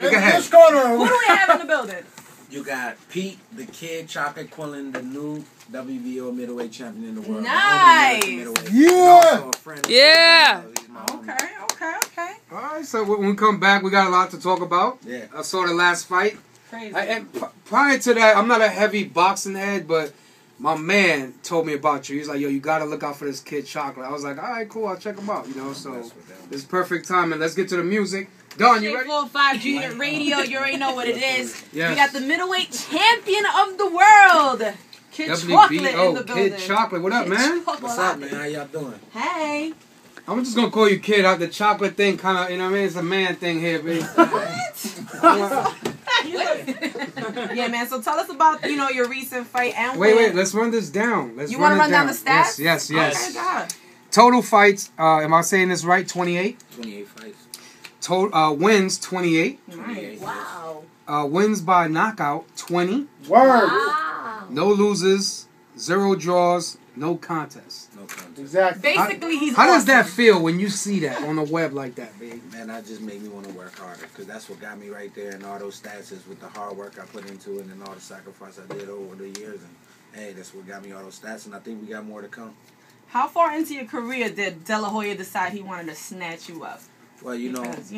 Go ahead. What's going on? Who do we have in the building? You got Pete, the Kid, Chocolate Quillen, the new WBO middleweight champion in the world. Nice. Yeah. Yeah. Okay. Okay. All right, so when we come back, we got a lot to talk about. Yeah. I saw the last fight. Crazy. And prior to that, I'm not a heavy boxing head, but my man told me about you. He's like, yo, you got to look out for this Kid Chocolate. I was like, all right, cool, I'll check him out, you know, so it's perfect timing. Let's get to the music. Don, you ready? 45 G-Unit Radio, you already know what it is. Yes. We got the middleweight champion of the world, Kid Chocolate in the building. Kid Chocolate, what up, man? What's up, man? How y'all doing? Hey. I'm just gonna call you Kid. The chocolate thing kind of, you know what I mean? It's a man thing here, baby. Yeah, man. So tell us about, your recent fight and wait. Let's run this down. You want to run down the stats? Yes. Okay, God. Total fights. Am I saying this right? 28. 28 fights. Total wins 28. 28. Wow. Wins by knockout 20. Word. Wow. No losers, 0 draws, no contests. No contest. Exactly. Basically, he's How does awesome. that feel when you see that on the web like that, baby? Man, that just made me want to work harder because that's what got me right there. And all those stats is with the hard work I put into it and all the sacrifice I did over the years. And hey, that's what got me all those stats. And I think we got more to come. How far into your career did De La Hoya decide he wanted to snatch you up? Well, Because,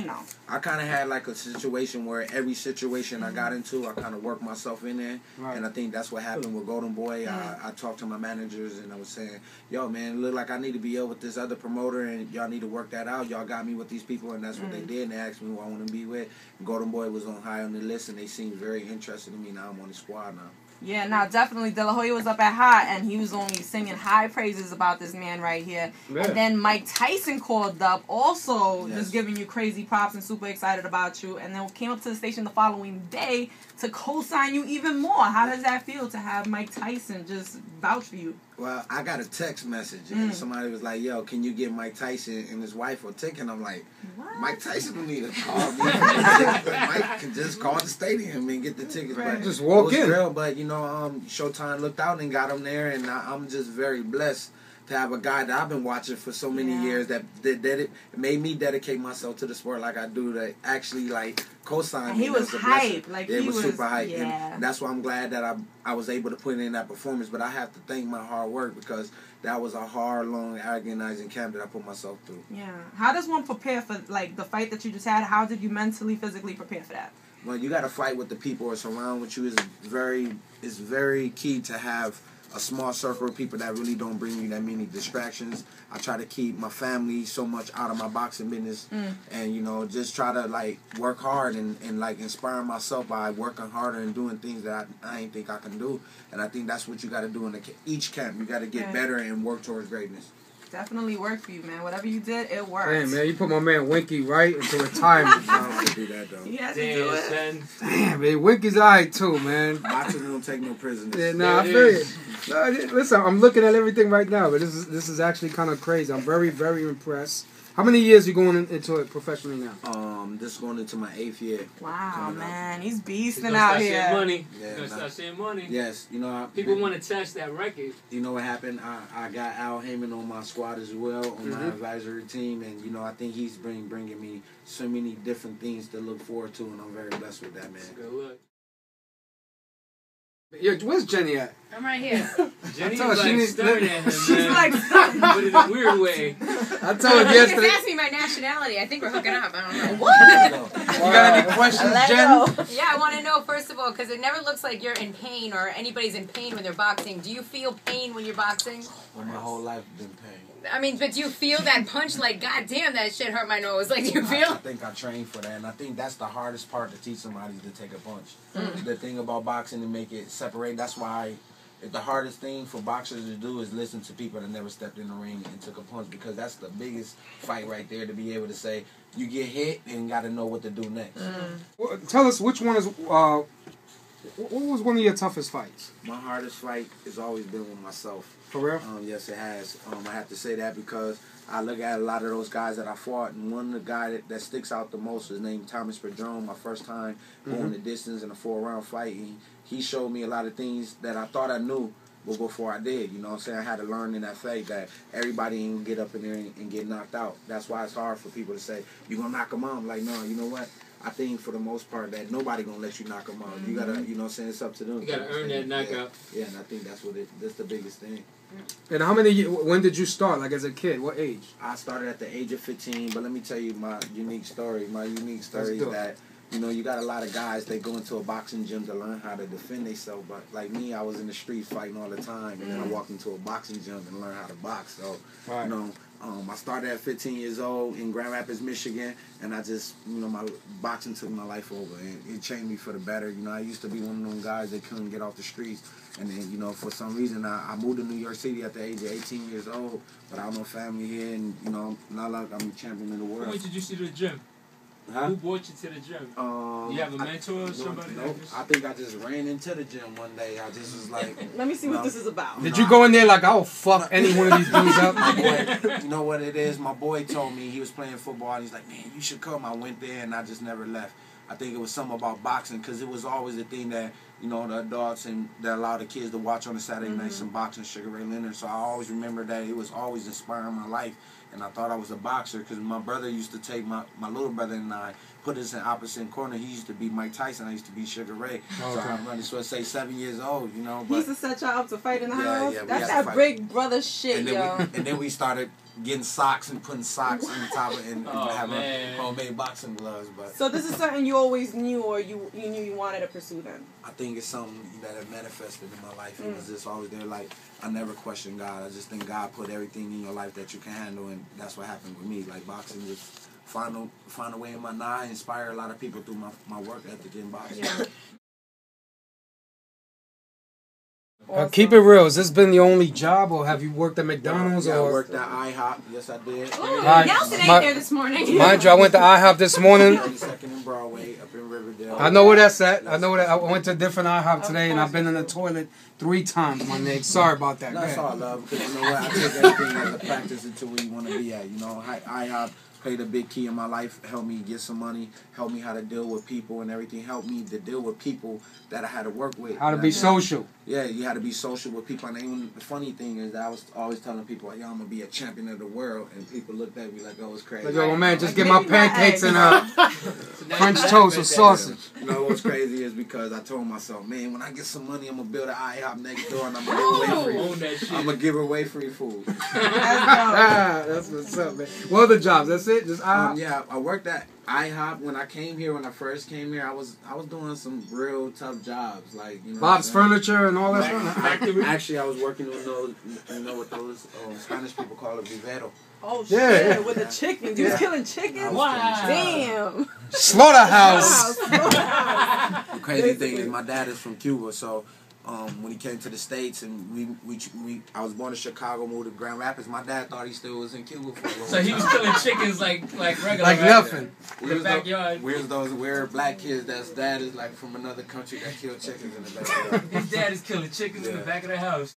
I kind of had like a situation where every situation I got into, I kind of worked myself in there. Right. And I think that's what happened with Golden Boy. I talked to my managers and I was saying, yo, man, it look like I need to be with this other promoter and y'all need to work that out. Y'all got me with these people and that's what they did. And they asked me who I want to be with. Golden Boy was on high on the list and they seemed very interested in me. Now I'm on the squad now. Yeah, no, definitely. De La Hoya was up at Hot, and he was only singing high praises about this man right here. Yeah. And then Mike Tyson called up, also Yes. just giving you crazy props and super excited about you. And then came up to the station the following day to co-sign you even more. How does that feel to have Mike Tyson just vouch for you? Well, I got a text message and somebody was like, yo, can you get Mike Tyson and his wife a ticket? And I'm like, What? Mike Tyson don't need to call me. Mike can just call the stadium and get the tickets. Right. But Just walk it was in. real, but, Showtime looked out and got him there. And I'm just very blessed to have a guy that I've been watching for so many years that it made me dedicate myself to the sport like I do, to actually, co-sign And me. he was That a blessing. hype. Like, Yeah, he was super hype. yeah. And that's why I'm glad that I was able to put in that performance. But I have to thank my hard work because that was a hard, long, agonizing camp that I put myself through. Yeah. How does one prepare for, the fight that you just had? How did you mentally, physically prepare for that? Well, you got to fight with the people that's around with you. It's very key to have a small circle of people that really don't bring you that many distractions. I try to keep my family so much out of my boxing business and, just try to, work hard and inspire myself by working harder and doing things that I ain't think I can do. And I think that's what you got to do in each camp. You got to get better and work towards greatness. Definitely worked for you, man. Whatever you did, it worked. Damn, man, you put my man Winky right into retirement. I don't have to do that, though. He has to do it. Damn, man, Winky's alright too, man. Boxing don't take no prisoners. Yeah, nah, I feel it. No, listen, I'm looking at everything right now, but this is actually kind of crazy. I'm very, very impressed. How many years you going into it professionally now? This is going into my 8th year. Wow, man, he's beasting He's out start here. Seeing money. Yeah, He's gonna start seeing money. Yes, People want to test that record. You know what happened? I got Al Heyman on my squad as well, on my advisory team, and I think he's bringing me so many different things to look forward to, and I'm very blessed with that, man. Good luck. Yo, where's Jenny at? I'm right here. Jenny's I told her she needs- staring at him, She's man. like, But in a weird way. I told her He just yesterday. asked me my nationality. I think we're hooking up. I don't know. what? You got any questions, Jen? Yeah, I want to know, first of all, because it never looks like you're in pain or anybody's in pain when they're boxing. Do you feel pain when you're boxing? Well, my whole life been pain. I mean, but do you feel that punch like, God damn, that shit hurt my nose? Like, do you I feel? think I trained for that, and I think that's the hardest part to teach somebody to take a punch. The thing about boxing to make it separate, that's why the hardest thing for boxers to do is listen to people that never stepped in the ring and took a punch, because that's the biggest fight right there, to be able to say, you get hit and got to know what to do next. Well, tell us which one is. What was one of your toughest fights? My hardest fight has always been with myself. For real? Yes, it has. I have to say that because I look at a lot of those guys that I fought, and one of the guys that sticks out the most is named Thomas Padron. My first time going the distance in a 4-round fight, he showed me a lot of things that I thought I knew, but before I did, you know what I'm saying? I had to learn in that fight that everybody ain't gonna get up in there and get knocked out. That's why it's hard for people to say, you're gonna knock them out. I'm like, no, you know what? I think for the most part that nobody gonna let you knock them out. You gotta, you know what I'm saying, it's up to them. You gotta earn that knockout. Yeah, and I think that's the biggest thing. And when did you start, like as a kid? What age? I started at the age of 15, but let me tell you my unique story. My unique story is that, you know, you got a lot of guys, they go into a boxing gym to learn how to defend themselves. But like me, I was in the streets fighting all the time. And then I walked into a boxing gym and learned how to box. So, you know, I started at 15 years old in Grand Rapids, Michigan. And I just, you know, my boxing took my life over. And it changed me for the better. You know, I used to be one of them guys that couldn't get off the streets. And then, you know, for some reason, I moved to New York City at the age of 18 years old. But I have no family here. And, you know, not like I'm a champion of the world. Who introduced you to the gym? Huh? Who brought you to the gym? You have a mentor or somebody? Nope. I think I just ran into the gym one day. I just was like, let me see what this is about. Did you go in there like, I'll fuck any one of these dudes up? My boy, you know what it is? My boy told me he was playing football. And he's like, man, you should come. I went there and I just never left. I think it was something about boxing because it was always the thing that, you know, the adults and that allowed the kids to watch on a Saturday night, some boxing, Sugar Ray Leonard. So I always remember that it was always inspiring my life. And I thought I was a boxer because my brother used to take my little brother and I, put us in opposite corner. He used to be Mike Tyson. I used to be Sugar Ray. Okay. So I'm running, so I say 7 years old, you know. But he used to set y'all up to fight in the house? Yeah, that's that big brother shit, and then yo. And then we started getting socks and putting socks in the top of and having homemade boxing gloves. But so this is something you always knew or you knew you wanted to pursue then? I think it's something that had manifested in my life. It was just always there. Like, I never questioned God. I just think God put everything in your life that you can handle, and that's what happened with me. Like, boxing just find a way in my eye, inspire a lot of people through my work ethic in boxing. Yeah. Awesome. Keep it real. Has this been the only job, or have you worked at McDonald's? Yeah, or I worked at IHOP. Yes, I did. Ooh, Nelson ate there this morning. Mind you, I went to IHOP this morning. 32nd and Broadway up in Riverdale. I know where that's at. I know where that. I went to a different IHOP today, and I've been in the toilet 3 times, my nigga. Sorry about that. That's all love, because you know what? I take everything as a practice into where you want to be at. You know, IHOP played a big key in my life, helped me get some money, helped me how to deal with people and everything, helped me to deal with people that I had to work with. How to be social. Yeah, you had to be social with people. And even the funny thing is that I was always telling people, like, yo, I'm going to be a champion of the world. And people looked at me like, oh, it's crazy. Like, yo, man, just get my pancakes and French toast with sausage. You know what's crazy is because I told myself, man, when I get some money, I'm going to build an IHOP next door and I'm going to give away free. I'm going to give away free food. That's what's up, man. What other jobs? That's it? Just IHOP? Yeah, I worked at IHOP when I came here. When I first came here, I was doing some real tough jobs, like, you know, Bob's Furniture and all that stuff. Actually, I was working with those, you know, what those Spanish people call it vivero. Oh shit! Yeah. With the chickens, you was killing chickens. Wow! Damn. Slaughterhouse. The crazy thing is, my dad is from Cuba, so. When he came to the States and I was born in Chicago, moved to Grand Rapids. My dad thought he still was in Cuba for a long time. So he was killing chickens like regular. Like nothing. In the backyard. Where's those weird black kids that's dad is like from another country that kill chickens in the backyard? His dad is killing chickens in the back of the house.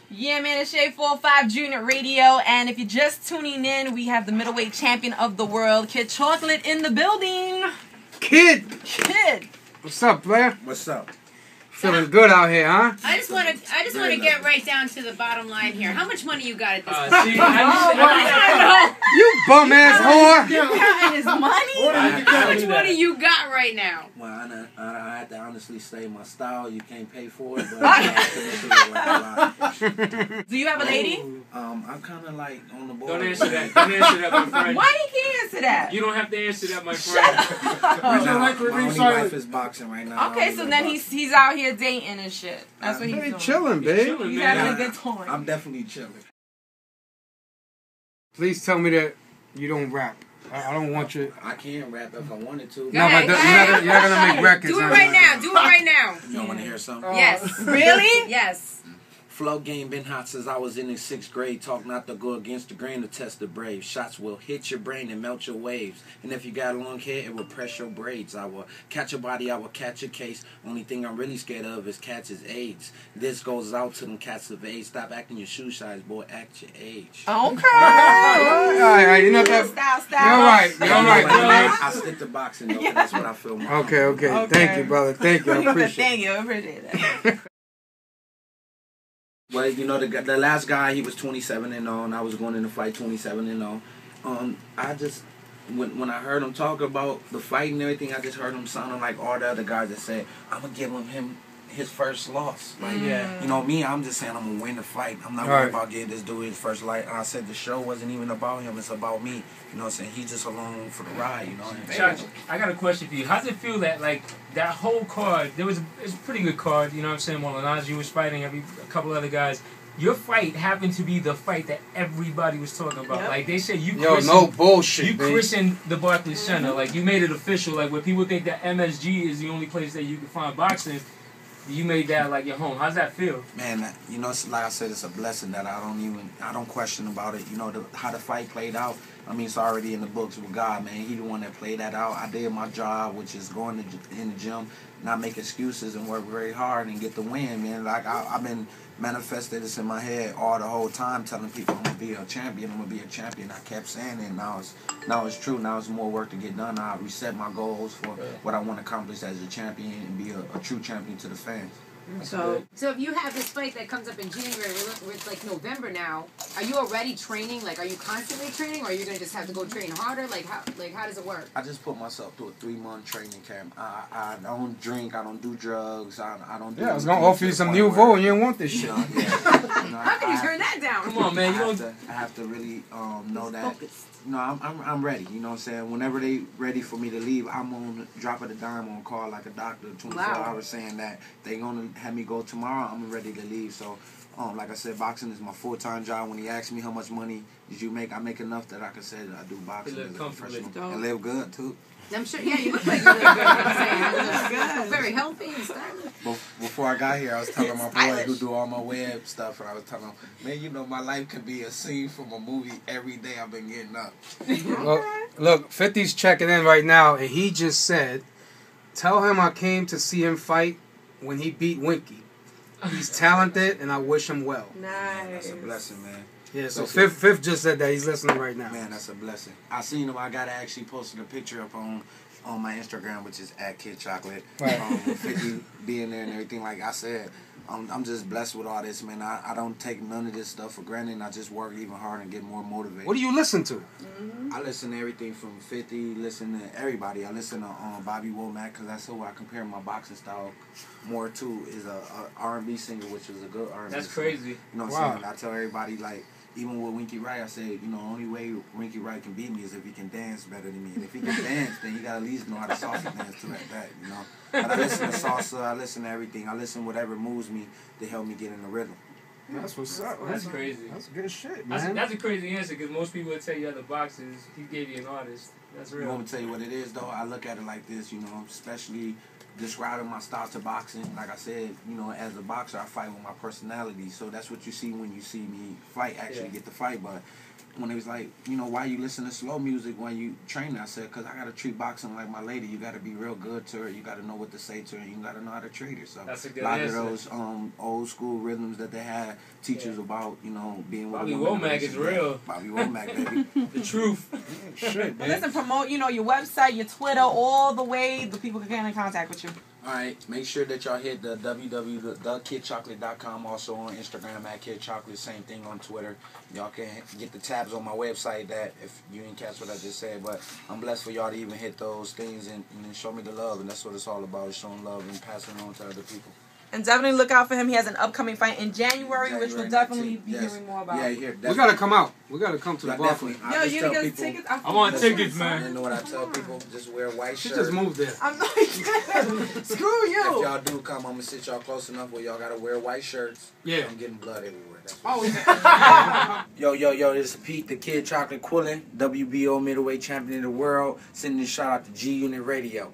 Yeah, man, it's Shade 45 Junior Radio, and if you're just tuning in, we have the middleweight champion of the world, Kid Chocolate, in the building. Kid! What's up, player? What's up? Feeling good out here, huh? I just want to get right down to the bottom line here. How much money you got at this point? See, I you bum ass whore! You counting his money? How much money you got right now? Well, I have to honestly say my style, you can't pay for it, but do you have a lady? I'm kind of like on the board. Don't answer that. Don't answer that, my friend. Why he can't answer that? You don't have to answer that, my friend. Right now, my only wife is boxing right now. Okay, so then he's out here dating and shit. That's what he's doing. Chilling, babe. He's having a good time. I'm definitely chilling. Please tell me that you don't rap. I don't want you. I can rap if I wanted to. No, but you're not gonna make records. Do it right now. Do it right now. You don't want to hear something? Yes. Really? Yes. Flow game been hot since I was in the 6th grade. Talk not to go against the grain to test the brave. Shots will hit your brain and melt your waves. And if you got long hair, it will press your braids. I will catch your body, I will catch your case. Only thing I'm really scared of is catches AIDS. This goes out to them cats of age. Stop acting your shoe size, boy. Act your age. Okay. All right. You know that. Style. You're all right. I stick to boxing, though. That's what I feel. Okay. Thank you, brother. Thank you. I appreciate it. I appreciate it. Well, you know, the last guy, he was 27-0, and I was going in to fight 27-0. I just when I heard him talk about the fight and everything, I just heard him sounding like all the other guys that said, "I'm gonna give him his first loss." Like, you know me, I'm just saying I'm gonna win the fight. I'm not worried about getting this dude his first light. And I said the show wasn't even about him; it's about me. You know what I'm saying? He's just along for the ride. You know what I'm saying? Chuck, I got a question for you. How does it feel that that whole card? It's a pretty good card. You know what I'm saying? Molinazi was fighting a couple other guys. Your fight happened to be the fight that everybody was talking about. Yep. Like they said, no bullshit. You christened the Barclays Center. Like you made it official. Like where people think that MSG is the only place that you can find boxing, you made that like your home. How's that feel? Man, you know, it's, like I said, it's a blessing that I don't question about it. You know, how the fight played out. I mean, it's already in the books with God, man. He the one that played that out. I did my job, which is going in the gym, not make excuses and work very hard and get the win, man. Like I've been manifested this in my head all the whole time, telling people I'm gonna be a champion. I'm gonna be a champion. I kept saying it. Now it's true. Now it's more work to get done. I reset my goals for what I want to accomplish as a champion and be a true champion to the fans. So if you have this fight that comes up in January, it's like November now. Are you already training? Like, are you constantly training, or are you gonna just have to go train harder? Like how does it work? I just put myself through a 3-month training camp. I don't drink. I don't do drugs. I don't. Do I was gonna offer you some Nouveau, and you didn't want this shit. How can you turn that down? Come on, man. I have to really know that. You know, I'm ready. You know what I'm saying? Whenever they ready for me to leave, I'm on drop of the dime on call like a doctor, 24 hours, saying that they gonna have me go tomorrow. I'm ready to leave. So, like I said, boxing is my full-time job. When he asked me how much money did you make, I make enough that I can say that I do boxing as a professional and live good too. I'm sure. Yeah, you look like you live good. I'm saying. Very healthy and stuff. Before I got here, I was telling my boy who do all my web stuff, and I was telling him, man, you know, my life could be a scene from a movie every day I've been getting up. Look, 50's checking in right now, and he just said, tell him I came to see him fight when he beat Winky. He's talented, and I wish him well. Nice. That's a blessing, man. Yeah, so Fifth just said that. He's listening right now. Man, that's a blessing. I seen him. I got to actually posted a picture up on my Instagram, which is @KidChocolate. Right. With 50 being there and everything. Like I said, I'm just blessed with all this, man. I don't take none of this stuff for granted, and I just work even harder and get more motivated. What do you listen to? I listen to everything from 50, listen to everybody. I listen to Bobby Womack, because that's who I compare my boxing style more to, is a R&B singer, which is a good R&B That's singer. crazy. You know what I'm saying? I tell everybody, like, even with Winky Wright, I said, you know, the only way Winky Wright can beat me is if he can dance better than me. And if he can dance, then you got to at least know how to salsa dance to that, you know. But I listen to salsa, I listen to everything. I listen to whatever moves me to help me get in the rhythm. That's what's up. That's crazy. That's good shit, man. That's a crazy answer, because most people would tell you other boxers, he gave you an artist. That's real. You want me to tell you what it is, though? I look at it like this, you know, especially describing my style to boxing. Like I said, you know, as a boxer, I fight with my personality. So that's what you see when you see me fight, actually get the fight. But when it was like, you know, why you listen to slow music when you train? I said, because I got to treat boxing like my lady. You got to be real good to her. You got to know what to say to her. And you got to know how to treat her. So that's a good lot answer. of those old school rhythms that they had teachers about, you know, being with Bobby Womack is real. Bobby Womack, baby. The truth. Shit, man. Listen, promote, you know, your website, your Twitter, all the way the people can get in contact with you. All right, make sure that y'all hit the www.thekidchocolate.com. Also on Instagram @KidChocolate. Same thing on Twitter. Y'all can get the tabs on my website. That if you didn't catch what I just said, but I'm blessed for y'all to even hit those things and show me the love, and that's what it's all about: is showing love and passing it on to other people. And definitely look out for him. He has an upcoming fight in January, which we'll definitely be hearing more about. Yeah, here. We gotta come out. We gotta come to the bar. Definitely. Yo, you gonna get tickets? I want tickets, man. You know what I tell people? Just wear white She shirts. just moved there. I'm like, screw you. If y'all do come, I'm gonna sit y'all close enough where y'all gotta wear white shirts. Yeah. I'm getting blood everywhere. That's Oh, Yo, this is Pete, the Kid Chocolate Quillin, WBO middleweight champion of the world. Sending this shout out to GUNIT Radio.